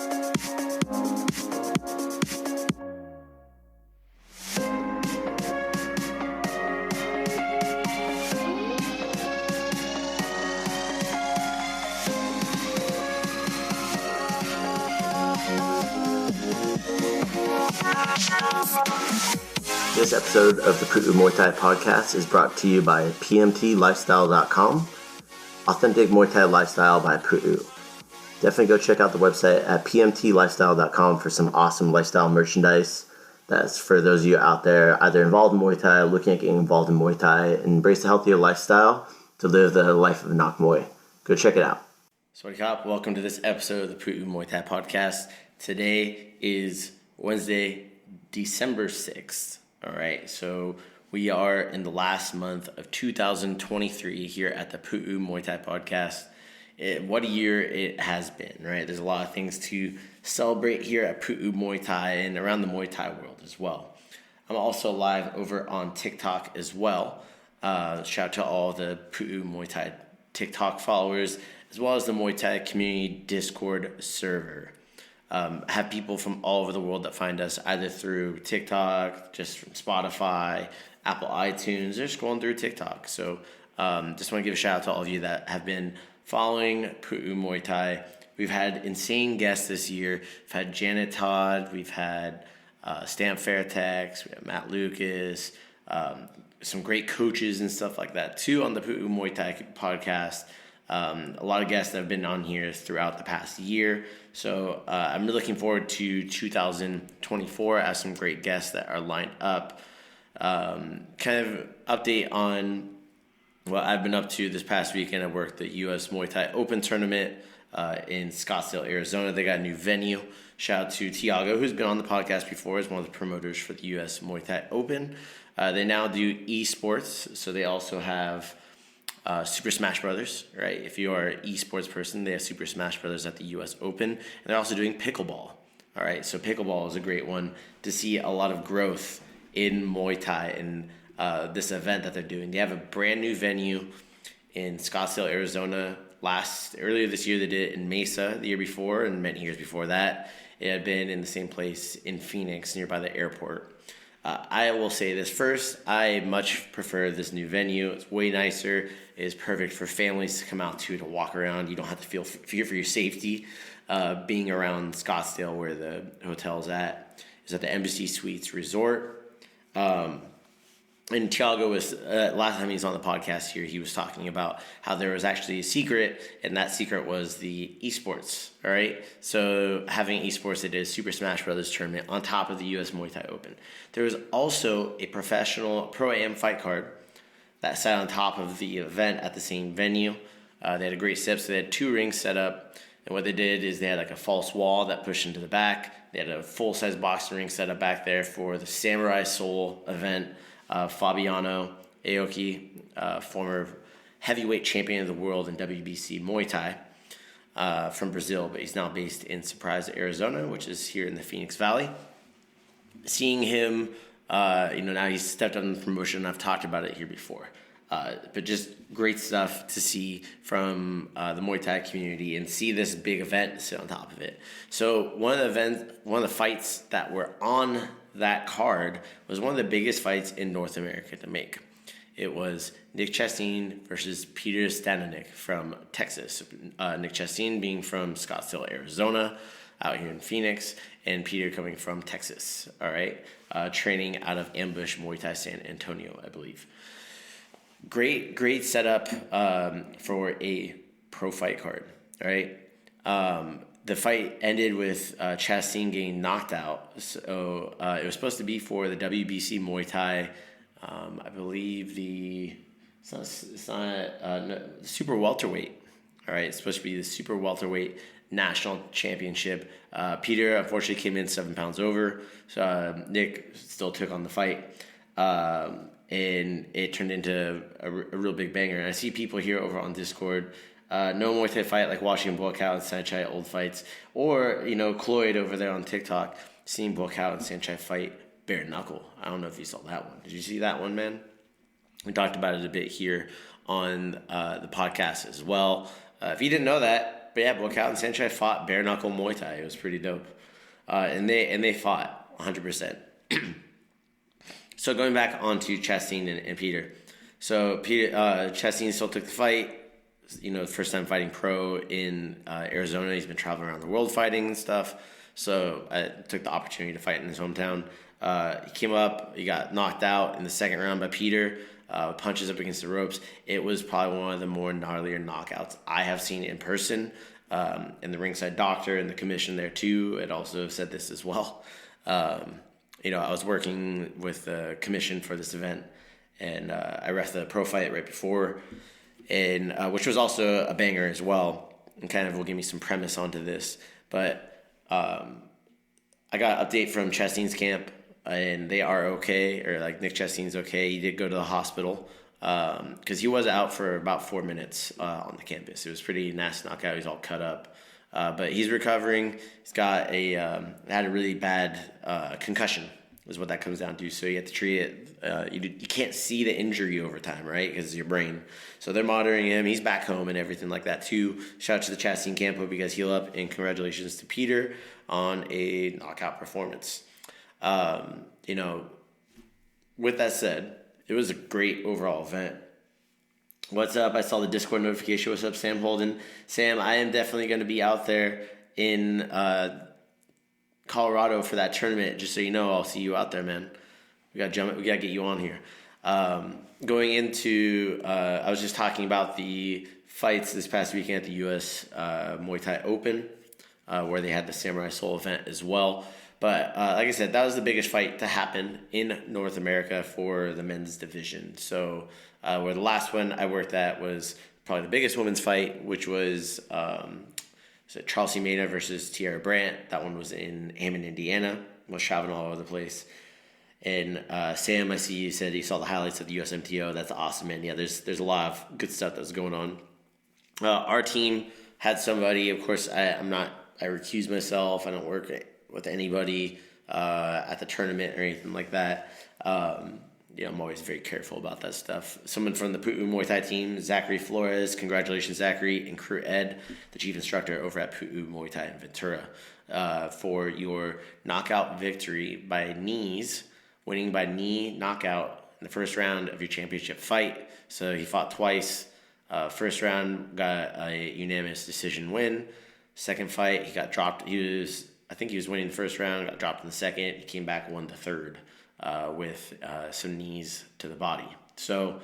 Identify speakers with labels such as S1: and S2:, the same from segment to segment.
S1: This episode of the Muay Thai podcast is brought to you by pmtlifestyle.com, authentic Muay Thai lifestyle by Pu'u. Definitely go check out the website at pmtlifestyle.com for some awesome lifestyle merchandise. That's for those of you out there either involved in Muay Thai, looking at getting involved in Muay Thai, and embrace a healthier lifestyle to live the life of a Nak Muay. Go check it out.
S2: Sawasdee Kap, welcome to this episode of the Pu'u Muay Thai podcast. Today is Wednesday, December 6th. All right, so we are in the last month of 2023 here at the Pu'u Muay Thai podcast. What a year it has been, right? There's a lot of things to celebrate here at Pu'u Muay Thai and around the Muay Thai world as well. I'm also live over on TikTok as well. Shout out to all the Pu'u Muay Thai TikTok followers, as well as the Muay Thai community Discord server. Have people from all over the world that find us either through TikTok, just from Spotify, Apple iTunes. They're scrolling through TikTok. So just want to give a shout out to all of you that have been following Pu'u Muay Thai. We've had insane guests this year. We've had Janet Todd. We've had Stamp Fairtex. We have Matt Lucas. Some great coaches and stuff like that too on the Pu'u Muay Thai podcast. A lot of guests that have been on here throughout the past year. So I'm really looking forward to 2024 as some great guests that are lined up. Kind of update on what I've been up to this past weekend. I worked the U.S. Muay Thai Open Tournament in Scottsdale, Arizona. They got a new venue. Shout out to Tiago, who's been on the podcast before, as one of the promoters for the U.S. Muay Thai Open. They now do esports, so they also have Super Smash Brothers, right? If you are an esports person, they have Super Smash Brothers at the U.S. Open. And they're also doing pickleball, all right? So pickleball is a great one to see a lot of growth in Muay Thai and this event that they're doing. They have a brand new venue in Scottsdale, Arizona. Earlier this year, they did it in Mesa the year before, and many years before that, it had been in the same place in Phoenix, nearby the airport. I will say this first, I much prefer this new venue. It's way nicer. It is perfect for families to come out to walk around. You don't have to fear for your safety being around Scottsdale where the hotel's at. It's at the Embassy Suites Resort. And Tiago was, last time he was on the podcast here, he was talking about how there was actually a secret, and that secret was the esports, all right? So having esports, they did a Super Smash Brothers tournament on top of the U.S. Muay Thai Open. There was also a professional Pro-Am fight card that sat on top of the event at the same venue. They had a great setup, so they had 2 rings set up, and what they did is they had like a false wall that pushed into the back. They had a full-size boxing ring set up back there for the Samurai Soul event. Fabiano Aoki, former heavyweight champion of the world in WBC Muay Thai from Brazil, but he's now based in Surprise, Arizona, which is here in the Phoenix Valley. Seeing him, now he's stepped up in the promotion. I've talked about it here before. But just great stuff to see from the Muay Thai community and see this big event sit on top of it. So one of the fights that were on that card was one of the biggest fights in North America to make. It was Nick Chastain versus Peter Stanonik from Texas. Nick Chastain being from Scottsdale, Arizona, out here in Phoenix, and Peter coming from Texas, all right? Training out of Ambush Muay Thai San Antonio, I believe. Great setup for a pro fight card, all right? The fight ended with Chastain getting knocked out. So it was supposed to be for the WBC Muay Thai. I believe it's not super welterweight. All right, it's supposed to be the super welterweight national championship. Peter unfortunately came in 7 pounds over. So Nick still took on the fight. And it turned into a real big banger. And I see people here over on Discord. No Muay Thai fight like watching Buakaw and Sanchay old fights, or Cloyd over there on TikTok seeing Buakaw and Sanchay fight bare knuckle. I don't know if you saw that one. Did you see that one, man? We talked about it a bit here on the podcast as well. If you didn't know that, Bocal and Sanchez fought bare knuckle Muay Thai. It was pretty dope. And they fought 100%. So going back onto Chastain and Peter. So Chastain still took the fight. First time fighting pro in Arizona. He's been traveling around the world fighting and stuff. So I took the opportunity to fight in his hometown. He came up. He got knocked out in the second round by Peter. Punches up against the ropes. It was probably one of the more gnarlier knockouts I have seen in person. And the ringside doctor and the commission there too had also said this as well. I was working with the commission for this event, and I ref the pro fight right before, and which was also a banger as well, and kind of will give me some premise onto this. But I got an update from Chastain's camp, and they are okay, or like Nick Chastain's okay. He did go to the hospital because he was out for about 4 minutes on the campus. It was pretty nasty knockout. He's all cut up. But he's recovering. He's got had a really bad concussion is what that comes down to. So you have to treat it. You can't see the injury over time, right? Because it's your brain. So they're monitoring him. He's back home and everything like that too. Shout out to the Chastain camp. Hope you guys heal up. And congratulations to Peter on a knockout performance. With that said, it was a great overall event. What's up? I saw the Discord notification. What's up, Sam Holden? Sam, I am definitely going to be out there in Colorado for that tournament. Just so you know, I'll see you out there, man. We got to get you on here. Going into, I was just talking about the fights this past weekend at the U.S. Muay Thai Open, where they had the Samurai Soul event as well. But like I said, that was the biggest fight to happen in North America for the men's division. So where the last one I worked at was probably the biggest women's fight, which was Charles C. Maida versus Tiara Brandt. That one was in Hammond, Indiana. Was traveling all over the place. And Sam, I see you said you saw the highlights of the USMTO. That's awesome, man. Yeah, there's a lot of good stuff that was going on. Our team had somebody. Of course, I recuse myself. I don't work with anybody at the tournament or anything like that. I'm always very careful about that stuff. Someone from the Pu'u Muay Thai team, Zachary Flores. Congratulations, Zachary, and Crew Ed, the chief instructor over at Pu'u Muay Thai in Ventura, for your knockout victory by knees, winning by knee knockout in the first round of your championship fight. So he fought twice. First round, got a unanimous decision win. Second fight, he got dropped. I think he was winning the first round, got dropped in the second. He came back, won the third with some knees to the body. So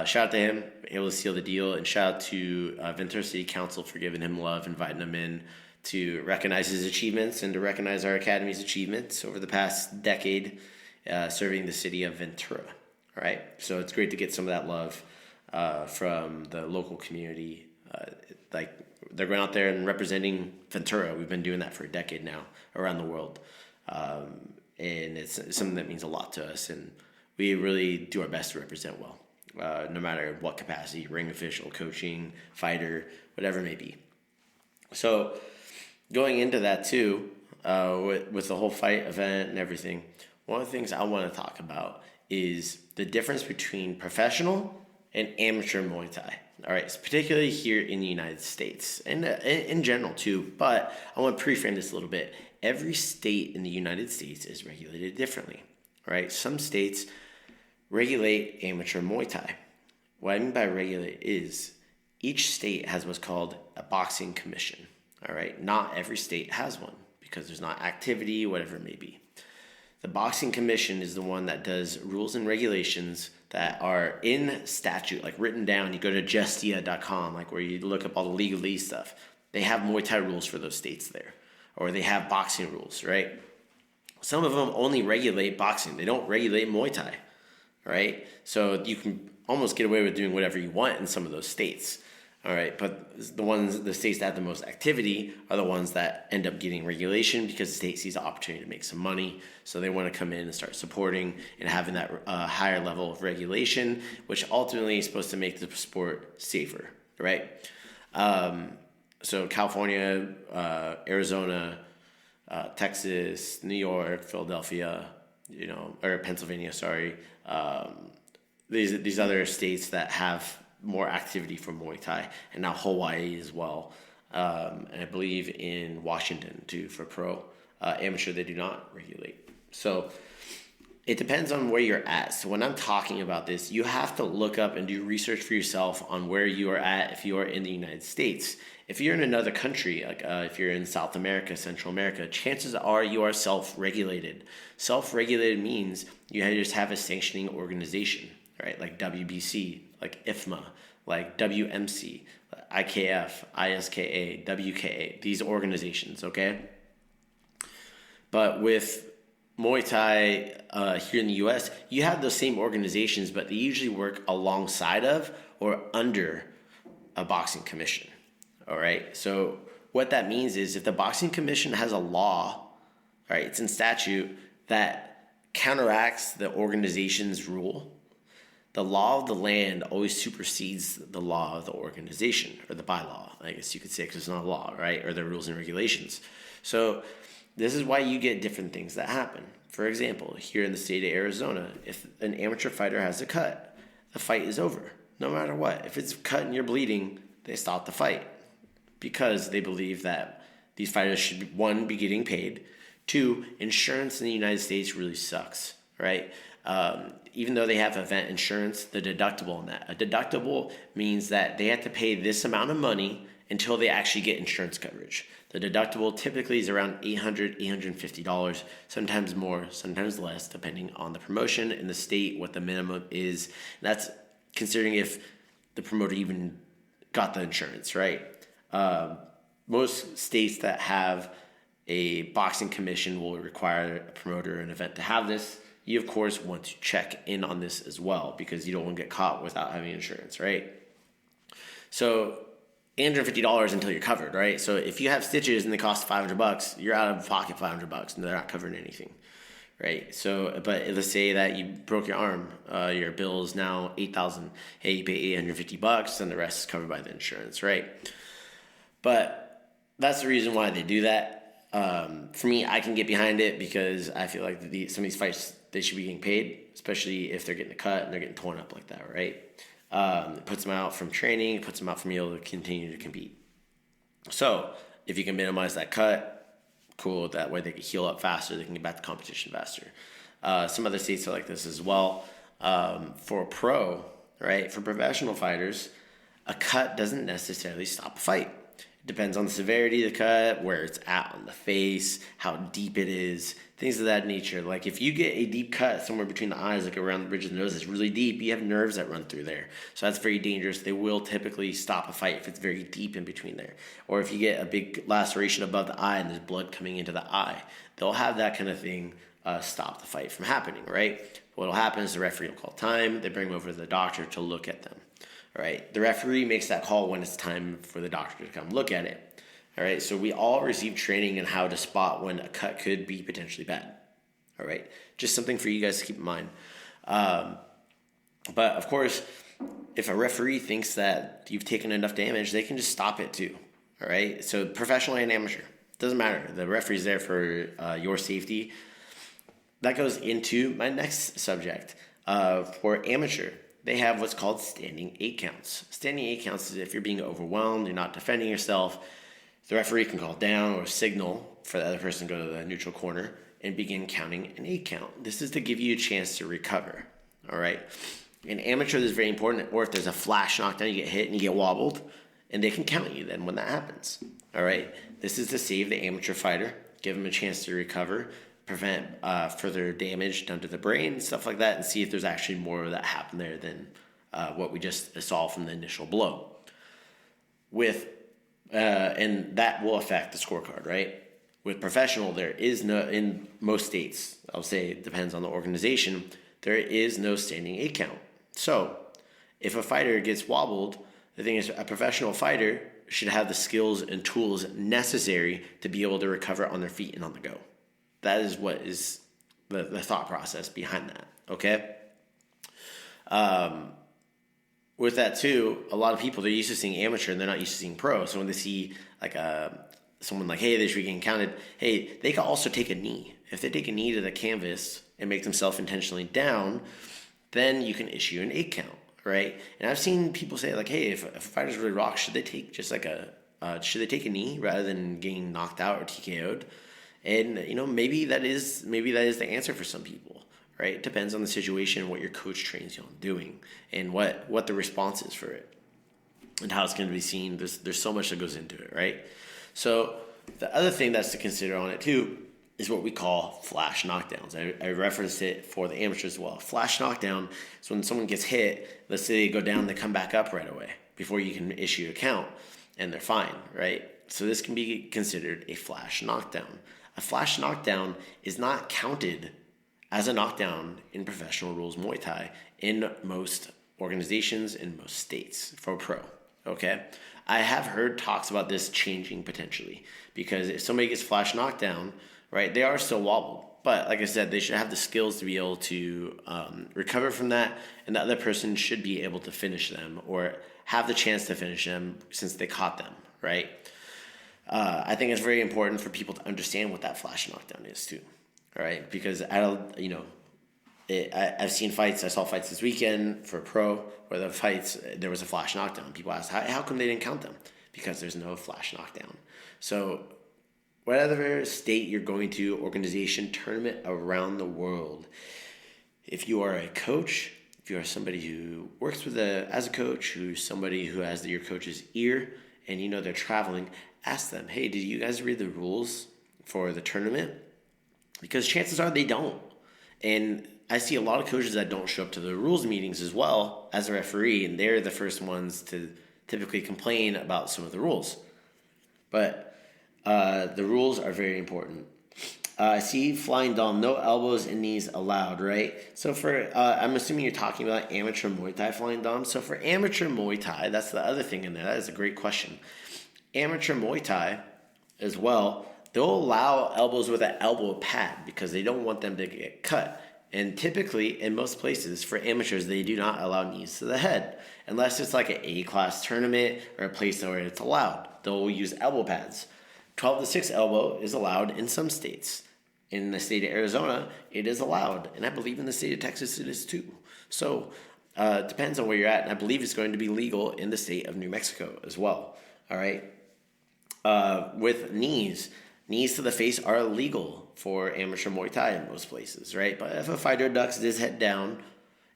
S2: shout out to him, able to seal the deal, and shout out to Ventura City Council for giving him love, inviting him in to recognize his achievements and to recognize our academy's achievements over the past decade serving the city of Ventura. All right, so it's great to get some of that love from the local community. They're going out there and representing Ventura. We've been doing that for a decade now around the world. And it's something that means a lot to us. And we really do our best to represent well, no matter what capacity, ring official, coaching, fighter, whatever it may be. So going into that too, with the whole fight event and everything, one of the things I want to talk about is the difference between professional and amateur Muay Thai. All right, so particularly here in the United States and in general too, but I want to pre-frame this a little bit. Every state in the United States is regulated differently, right? Some states regulate amateur Muay Thai. What I mean by regulate is each state has what's called a boxing commission, all right? Not every state has one because there's not activity, whatever it may be. The boxing commission is the one that does rules and regulations that are in statute, like written down. You go to justia.com, like where you look up all the legalese stuff. They have Muay Thai rules for those states there, or they have boxing rules, right? Some of them only regulate boxing. They don't regulate Muay Thai, right? So you can almost get away with doing whatever you want in some of those states. All right, but the states that have the most activity are the ones that end up getting regulation because the state sees the opportunity to make some money. So they want to come in and start supporting and having that higher level of regulation, which ultimately is supposed to make the sport safer, right? So California, Arizona, Texas, New York, Philadelphia, or Pennsylvania, sorry. These other states that have more activity for Muay Thai, and now Hawaii as well. And I believe in Washington too for pro. Amateur, they do not regulate. So it depends on where you're at. So when I'm talking about this, you have to look up and do research for yourself on where you are at if you are in the United States. If you're in another country, like if you're in South America, Central America, chances are you are self-regulated. Self-regulated means you just have a sanctioning organization, right? Like WBC, like IFMA, like WMC, IKF, ISKA, WKA, these organizations, okay? But with Muay Thai here in the U.S., you have those same organizations, but they usually work alongside of or under a boxing commission. All right. So what that means is if the boxing commission has a law, right, it's in statute that counteracts the organization's rule, the law of the land always supersedes the law of the organization, or the bylaw, I guess you could say, because it's not a law, right, or the rules and regulations. So this is why you get different things that happen. For example, here in the state of Arizona, if an amateur fighter has a cut, the fight is over, no matter what. If it's cut and you're bleeding, they stop the fight because they believe that these fighters should, one, be getting paid. Two, insurance in the United States really sucks, right? Even though they have event insurance, the deductible on that. A deductible means that they have to pay this amount of money until they actually get insurance coverage. The deductible typically is around $800, $850, sometimes more, sometimes less, depending on the promotion and the state, what the minimum is. And that's considering if the promoter even got the insurance, right? Most states that have a boxing commission will require a promoter or an event to have this. You, of course, want to check in on this as well because you don't want to get caught without having insurance, right? So $850 until you're covered, right? So if you have stitches and they cost $500, you're out of pocket $500 and they're not covering anything, right? So, but let's say that you broke your arm, your bill is now $8,000. Hey, you pay $850 and the rest is covered by the insurance, right? But that's the reason why they do that. For me, I can get behind it because I feel like some of these fights, they should be getting paid, especially if they're getting a cut and they're getting torn up like that, right? It puts them out from training, it puts them out from being able to continue to compete. So if you can minimize that cut, cool. That way they can heal up faster, they can get back to competition faster. Some other states are like this as well. For a pro, right, for professional fighters, a cut doesn't necessarily stop a fight. It depends on the severity of the cut, where it's at on the face, how deep it is, things of that nature. Like if you get a deep cut somewhere between the eyes, like around the bridge of the nose, it's really deep, you have nerves that run through there. So that's very dangerous. They will typically stop a fight if it's very deep in between there. Or if you get a big laceration above the eye and there's blood coming into the eye, they'll have that kind of thing stop the fight from happening, right? What will happen is the referee will call time, they bring them over to the doctor to look at them. All right, the referee makes that call when it's time for the doctor to come look at it. All right, so we all receive training in how to spot when a cut could be potentially bad. All right, just something for you guys to keep in mind. But of course, if a referee thinks that you've taken enough damage, they can just stop it too. All right, so professional and amateur, doesn't matter. The referee's there for your safety. That goes into my next subject. For amateur, they have what's called standing 8 counts. Standing 8 counts is if you're being overwhelmed, you're not defending yourself, the referee can call down or signal for the other person to go to the neutral corner and begin counting an 8 count. This is to give you a chance to recover, all right? In amateur, this is very important, or if there's a flash knockdown, you get hit and you get wobbled, and they can count you then when that happens, all right? This is to save the amateur fighter, give him a chance to recover, prevent further damage done to the brain, stuff like that, and see if there's actually more that happened there than what we just saw from the initial blow. And that will affect the scorecard, right? With professional, there is no, in most states, I'll say it depends on the organization, there is no standing 8 count. So if a fighter gets wobbled, the thing is a professional fighter should have the skills and tools necessary to be able to recover on their feet and on the go. That is what is the thought process behind that, okay? With that too, a lot of people, they're used to seeing amateur and they're not used to seeing pro. So when they see like someone like, hey, they should be getting counted, hey, they can also take a knee. If they take a knee to the canvas and make themselves intentionally down, then you can issue an 8 count, right? And I've seen people say like, hey, if a fighter's really rocked, should they take just like a Should they take a knee rather than getting knocked out or TKO'd? And maybe that is the answer for some people, right? It depends on the situation, what your coach trains you on doing, and what the response is for it, and how it's going to be seen. There's so much that goes into it, right? So the other thing that's to consider on it too is what we call flash knockdowns. I referenced it for the amateurs as well. Flash knockdown is when someone gets hit, let's say they go down, they come back up right away before you can issue a count, and they're fine, right? So this can be considered a flash knockdown. A flash knockdown is not counted as a knockdown in professional rules Muay Thai in most organizations, in most states for pro, okay? I have heard talks about this changing potentially, because if somebody gets flash knockdown, right, they are still wobbled. But like I said, they should have the skills to be able to recover from that, and the other person should be able to finish them or have the chance to finish them since they caught them, right? I think it's very important for people to understand what that flash knockdown is too, all right? Because I've seen fights. I saw fights this weekend for pro where there was a flash knockdown. People asked, how come they didn't count them? Because there's no flash knockdown. So whatever state you're going to, organization, tournament around the world, if you are a coach, if you are somebody who works as a coach, who's somebody who has your coach's ear, and they're traveling, ask them, hey, did you guys read the rules for the tournament? Because chances are they don't. And I see a lot of coaches that don't show up to the rules meetings as well as a referee, and they're the first ones to typically complain about some of the rules. But the rules are very important. I see flying dom, no elbows and knees allowed, right? So I'm assuming you're talking about amateur Muay Thai flying dom. So for amateur Muay Thai, that's the other thing in there. That is a great question. Amateur Muay Thai as well, they'll allow elbows with an elbow pad because they don't want them to get cut. And typically, in most places, for amateurs, they do not allow knees to the head. Unless it's like an A-class tournament or a place where it's allowed. They'll use elbow pads. 12 to 6 elbow is allowed in some states. In the state of Arizona, it is allowed. And I believe in the state of Texas, it is too. So it depends on where you're at. And I believe it's going to be legal in the state of New Mexico as well. All right. With knees to the face are illegal for amateur Muay Thai in most places, right? But if a fighter ducks his head down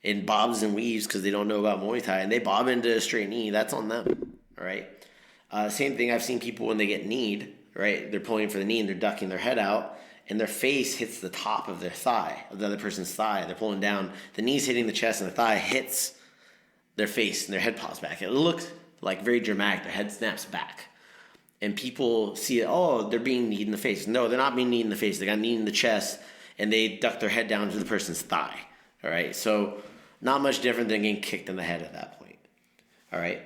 S2: and bobs and weaves because they don't know about Muay Thai and they bob into a straight knee, that's on them, all right? Same thing, I've seen people when they get kneed, right? They're pulling for the knee and they're ducking their head out and their face hits the top of their thigh, of the other person's thigh. They're pulling down, the knee's hitting the chest and the thigh hits their face and their head pops back. It looks like very dramatic. Their head snaps back. And people see it, oh, they're being kneed in the face. No, they're not being kneed in the face. They got kneed in the chest, and they duck their head down to the person's thigh. All right? So not much different than getting kicked in the head at that point. All right?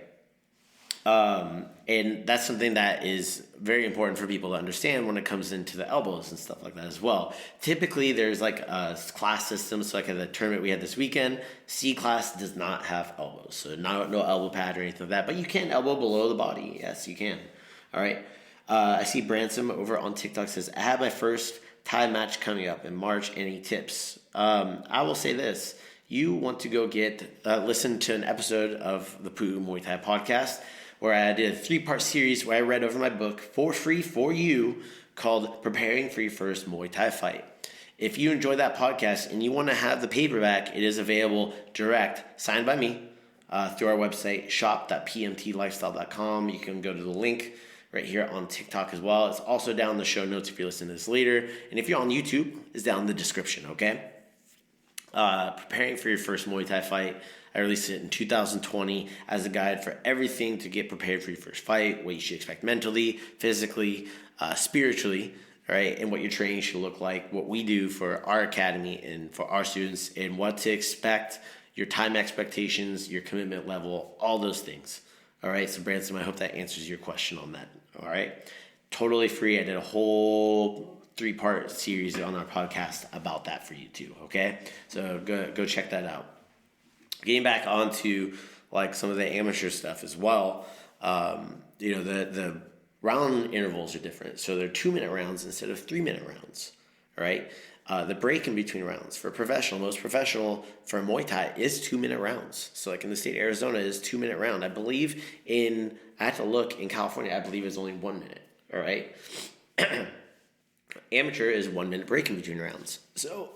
S2: And that's something that is very important for people to understand when it comes into the elbows and stuff like that as well. Typically, there's like a class system. So like at the tournament we had this weekend, C class does not have elbows. So no elbow pad or anything like that. But you can elbow below the body. Yes, you can. All right. I see Bransom over on TikTok says, I have my first Thai match coming up in March. Any tips? I will say this. You want to go listen to an episode of the Poo Muay Thai podcast where I did a 3-part series where I read over my book for free for you called Preparing for Your First Muay Thai Fight. If you enjoy that podcast and you want to have the paperback, it is available direct, signed by me, through our website, shop.pmtlifestyle.com. You can go to the link right here on TikTok as well. It's also down in the show notes if you listen to this later. And if you're on YouTube, it's down in the description, okay? Preparing for your first Muay Thai fight. I released it in 2020 as a guide for everything to get prepared for your first fight, what you should expect mentally, physically, spiritually, right? And what your training should look like, what we do for our academy and for our students, and what to expect, your time expectations, your commitment level, all those things. All right, so Branson, I hope that answers your question on that. All right, totally free. I did a whole 3-part series on our podcast about that for you too. Okay, so go check that out. Getting back onto like some of the amateur stuff as well. The round intervals are different, so they're 2-minute rounds instead of 3-minute rounds. All right, The break in between rounds for professional, most professional for Muay Thai is 2-minute rounds. So like in the state of Arizona is 2-minute round. I believe I had to look in California, I believe it's only 1 minute. All right. Amateur is 1 minute break in between rounds. So,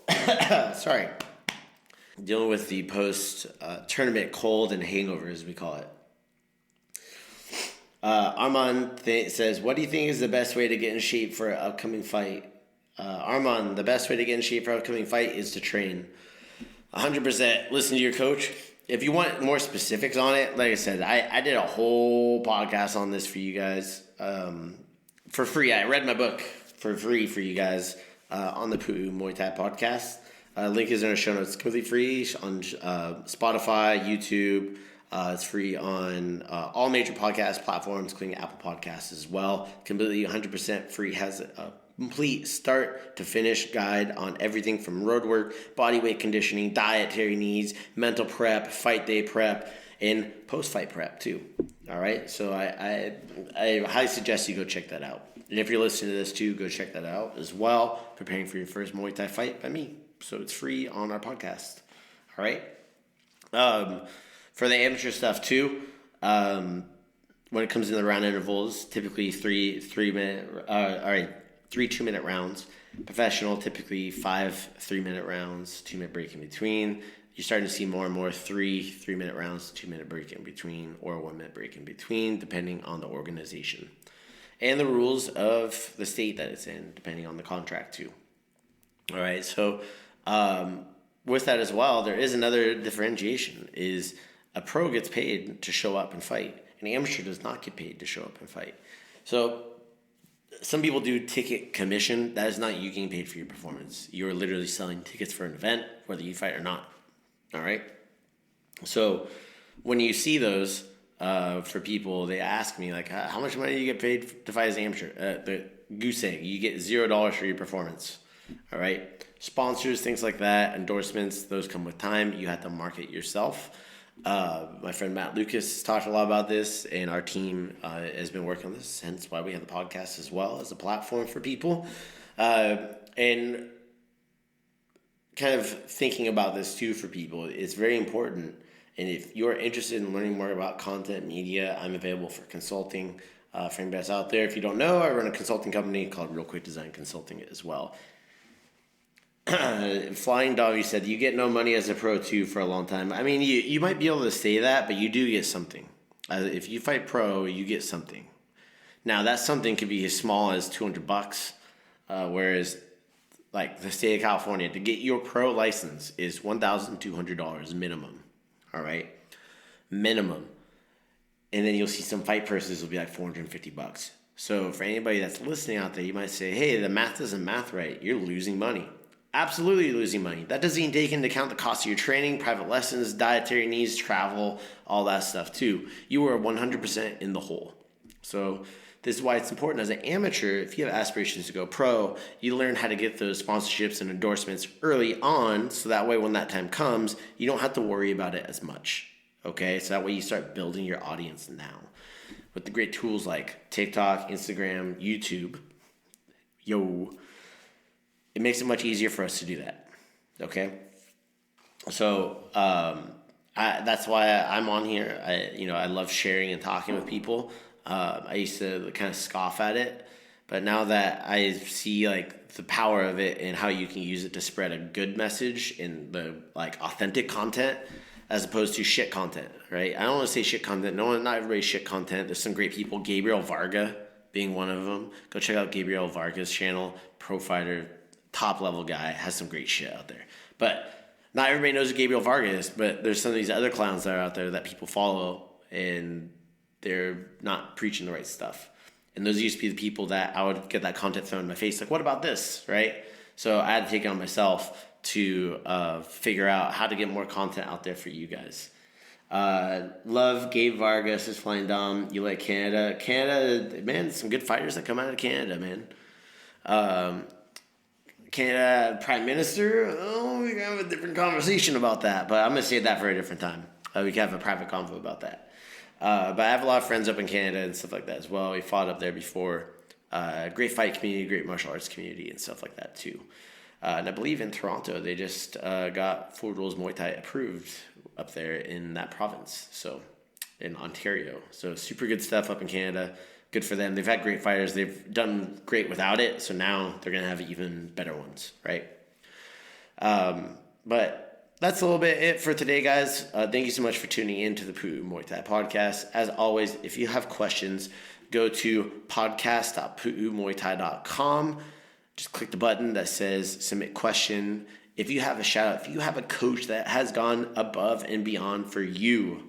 S2: sorry. Dealing with the post-tournament cold and hangover, as we call it. Armand says, what do you think is the best way to get in shape for an upcoming fight? Armand, the best way to get in shape for an upcoming fight is to train. 100% listen to your coach. If you want more specifics on it, like I said, I did a whole podcast on this for you guys for free. I read my book for free for you guys on the Pu'u Muay Thai podcast. Link is in our show notes. It's completely free on Spotify, YouTube. It's free on all major podcast platforms, including Apple Podcasts as well. Completely 100% free. Has a complete start to finish guide on everything from road work, body weight conditioning, dietary needs, mental prep, fight day prep, and post-fight prep too. All right, so I highly suggest you go check that out. And if you're listening to this too, go check that out as well. Preparing for your first Muay Thai fight by me. So it's free on our podcast. All right. For the amateur stuff too, when it comes to the round intervals, typically three 2-minute rounds. Professional, typically 5 3-minute rounds, 2-minute break in between. You're starting to see more and more 3-minute rounds, 2-minute break in between, or a 1-minute break in between, depending on the organization. And the rules of the state that it's in, depending on the contract too. All right, so with that as well, there is another differentiation, is a pro gets paid to show up and fight. An amateur does not get paid to show up and fight. So some people do ticket commission. That is not you getting paid for your performance. You're literally selling tickets for an event, whether you fight or not. All right? So when you see those for people, they ask me, like, how much money do you get paid to fight as an amateur? The goose egg, you get $0 for your performance. All right? Sponsors, things like that, endorsements, those come with time. You have to market yourself. My friend Matt Lucas talked a lot about this, and our team has been working on this, hence why we have the podcast as well as a platform for people. And kind of thinking about this too for people, it's very important. And if you're interested in learning more about content media, I'm available for consulting for anybody that's out there. If you don't know, I run a consulting company called Real Quick Design Consulting as well. Flying Dog, you said you get no money as a pro too for a long time. I mean, you might be able to say that, but you do get something. If you fight pro, you get something. Now that something could be as small as $200, whereas like the state of California, to get your pro license is $1,200 minimum. All right, minimum. And then you'll see some fight purses will be like $450. So for anybody that's listening out there, you might say, hey, the math doesn't math right. You're losing money. Absolutely losing money. That doesn't even take into account the cost of your training, private lessons, dietary needs, travel, all that stuff too. You are 100% in the hole. So this is why it's important as an amateur, if you have aspirations to go pro, you learn how to get those sponsorships and endorsements early on, so that way when that time comes, you don't have to worry about it as much. Okay, so that way you start building your audience now. With the great tools like TikTok, Instagram, YouTube, it makes it much easier for us to do that. Okay, so that's why I'm on here. I love sharing and talking with people. I used to kind of scoff at it, but now that I see like the power of it and how you can use it to spread a good message in the like authentic content, as opposed to shit content, right? I don't want to say shit content. No, not everybody's shit content. There's some great people. Gabriel Varga being one of them. Go check out Gabriel Varga's channel. Pro fighter, top level guy, has some great shit out there. But not everybody knows who Gabriel Varga is. But there's some of these other clowns that are out there that people follow, and they're not preaching the right stuff. And those used to be the people that I would get that content thrown in my face. Like, what about this, right? So I had to take it on myself to figure out how to get more content out there for you guys. Love Gabe Vargas is Flying Dom. You like Canada? Canada, man, some good fighters that come out of Canada, man. Canada Prime Minister, we can have a different conversation about that, but I'm going to save that for a different time. We can have a private convo about that. But I have a lot of friends up in Canada and stuff like that as well. We fought up there before. Great fight community, great martial arts community and stuff like that too. And I believe in Toronto, they just got Full Rules Muay Thai approved up there in that province. So in Ontario. So super good stuff up in Canada. Good for them. They've had great fighters. They've done great without it. So now they're going to have even better ones, right? But that's a little bit it for today, guys. Thank you so much for tuning in to the Pu'u Muay Thai podcast. As always, if you have questions, go to podcast.pu'umuaythai.com. Just click the button that says submit question. If you have a shout out, if you have a coach that has gone above and beyond for you,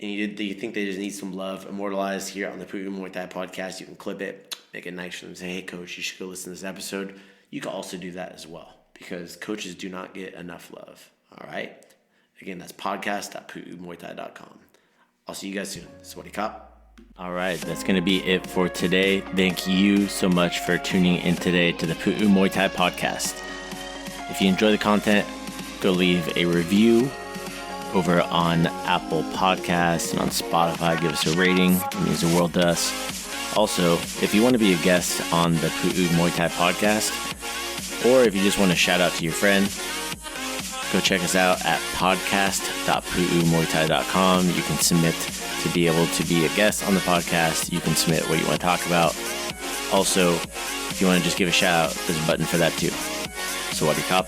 S2: and you think they just need some love immortalized here on the Pu'u Muay Thai podcast, you can clip it, make it nice for them, and say, hey, coach, you should go listen to this episode. You can also do that as well, because coaches do not get enough love. All right? Again, that's podcast.pu'umuaythai.com. I'll see you guys soon. Sweaty Cop. All right, that's going to be it for today. Thank you so much for tuning in today to the Pu'u Muay Thai podcast. If you enjoy the content, go leave a review over on Apple Podcasts and on Spotify. Give us a rating. It means the world to us. Also, if you want to be a guest on the Pu'u Muay Thai podcast, or if you just want to shout out to your friend, go check us out at podcast.pu'umuaythai.com. You can submit to be able to be a guest on the podcast. You can submit what you want to talk about. Also, if you want to just give a shout out, there's a button for that too. So what do you cop?